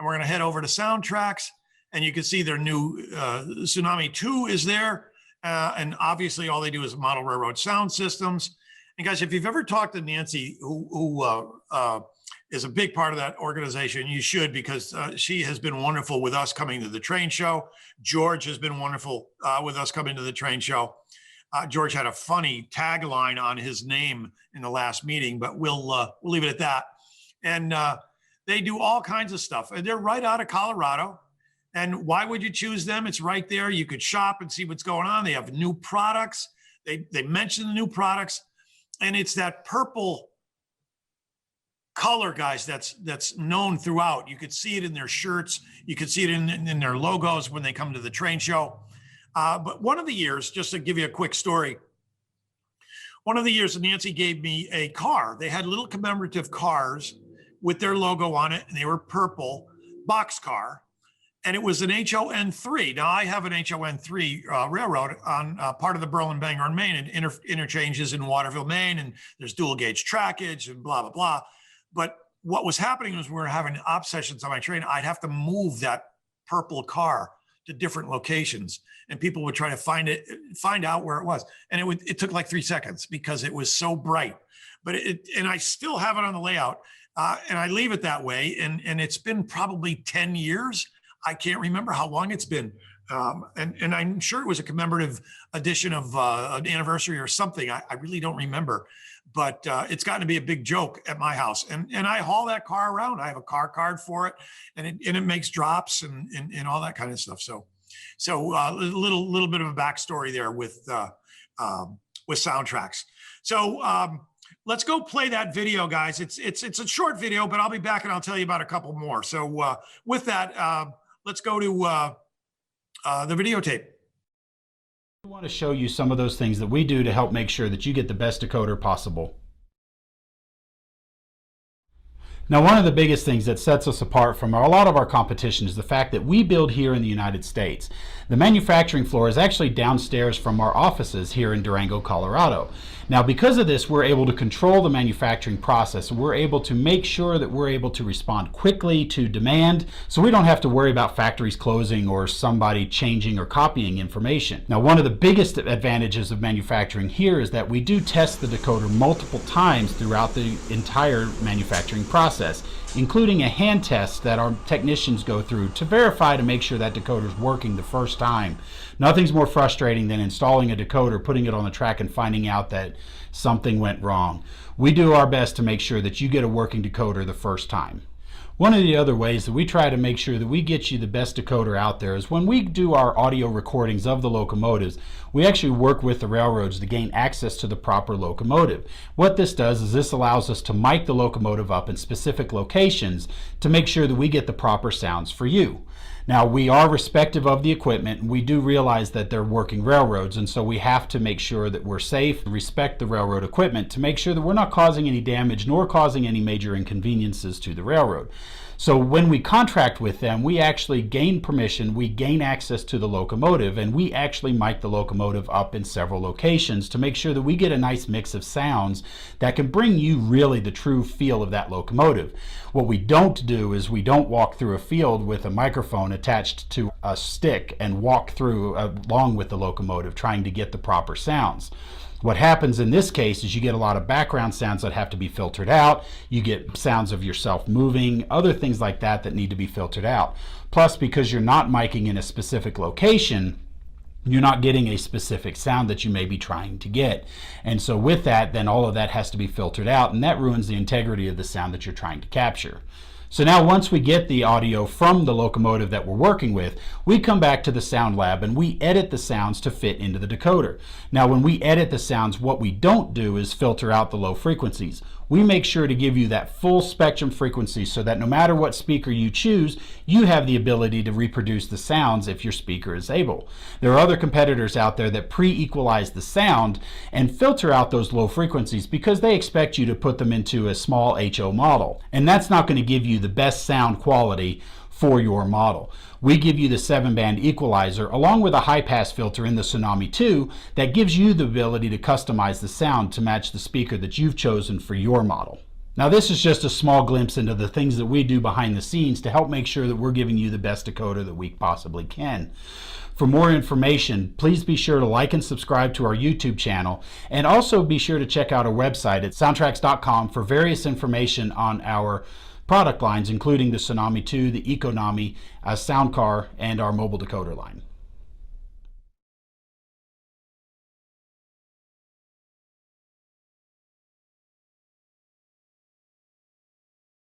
and we're going to head over to Soundtraxx, and you can see their new Tsunami 2 is there. And obviously all they do is model railroad sound systems. And guys, if you've ever talked to Nancy, who is a big part of that organization, you should, because she has been wonderful with us coming to the train show. George has been wonderful with us coming to the train show. George had a funny tagline on his name in the last meeting, but we'll leave it at that. And they do all kinds of stuff. And they're right out of Colorado. And why would you choose them? It's right there. You could shop and see what's going on. They have new products. They mention the new products. And it's that purple color, guys, that's known throughout. You could see it in their shirts. You could see it in their logos when they come to the train show. But one of the years, just to give you a quick story, one of the years Nancy gave me a car. They had little commemorative cars with their logo on it, and they were purple, boxcar, and it was an HON3. Now, I have an HON3 railroad on part of the Berlin, Bangor, and Maine, and interchanges in Waterville, Maine, and there's dual gauge trackage and blah, blah, blah. But what was happening was we were having op sessions on my train. I'd have to move that purple car to different locations, and people would try to find out where it was. And it took like 3 seconds because it was so bright. But and I still have it on the layout, and I leave it that way. And it's been probably 10 years. I can't remember how long it's been. And I'm sure it was a commemorative edition of an anniversary or something. I really don't remember, but it's gotten to be a big joke at my house. And I haul that car around. I have a car card for it, and it makes drops and all that kind of stuff. So a little bit of a backstory there with Soundtraxx. So let's go play that video, guys. It's a short video, but I'll be back and I'll tell you about a couple more. So with that, let's go to the videotape. I want to show you some of those things that we do to help make sure that you get the best decoder possible. Now, one of the biggest things that sets us apart from a lot of our competition is the fact that we build here in the United States. The manufacturing floor is actually downstairs from our offices here in Durango, Colorado. Now, because of this, we're able to control the manufacturing process. We're able to make sure that we're able to respond quickly to demand, so we don't have to worry about factories closing or somebody changing or copying information. Now, one of the biggest advantages of manufacturing here is that we do test the decoder multiple times throughout the entire manufacturing process, including a hand test that our technicians go through to verify to make sure that decoder is working the first time. Nothing's more frustrating than installing a decoder, putting it on the track, and finding out that something went wrong. We do our best to make sure that you get a working decoder the first time. One of the other ways that we try to make sure that we get you the best decoder out there is when we do our audio recordings of the locomotives, we actually work with the railroads to gain access to the proper locomotive. What this does is this allows us to mic the locomotive up in specific locations to make sure that we get the proper sounds for you. Now, we are respective of the equipment, and we do realize that they're working railroads, and so we have to make sure that we're safe, respect the railroad equipment to make sure that we're not causing any damage nor causing any major inconveniences to the railroad. So when we contract with them, we actually gain permission, we gain access to the locomotive, and we actually mic the locomotive up in several locations to make sure that we get a nice mix of sounds that can bring you really the true feel of that locomotive. What we don't do is we don't walk through a field with a microphone attached to a stick and walk through along with the locomotive trying to get the proper sounds. What happens in this case is you get a lot of background sounds that have to be filtered out. You get sounds of yourself moving, other things like that that need to be filtered out. Plus, because you're not miking in a specific location, you're not getting a specific sound that you may be trying to get. And so with that, then all of that has to be filtered out, and that ruins the integrity of the sound that you're trying to capture. So now once we get the audio from the locomotive that we're working with, we come back to the sound lab and we edit the sounds to fit into the decoder. Now when we edit the sounds, what we don't do is filter out the low frequencies. We make sure to give you that full spectrum frequency so that no matter what speaker you choose, you have the ability to reproduce the sounds if your speaker is able. There are other competitors out there that pre-equalize the sound and filter out those low frequencies because they expect you to put them into a small HO model. And that's not going to give you the best sound quality for your model. We give you the 7-band equalizer along with a high-pass filter in the Tsunami 2 that gives you the ability to customize the sound to match the speaker that you've chosen for your model. Now, this is just a small glimpse into the things that we do behind the scenes to help make sure that we're giving you the best decoder that we possibly can. For more information, please be sure to like and subscribe to our YouTube channel, and also be sure to check out our website at soundtraxx.com for various information on our product lines, including the Tsunami 2, the Econami, Soundcar, and our mobile decoder line.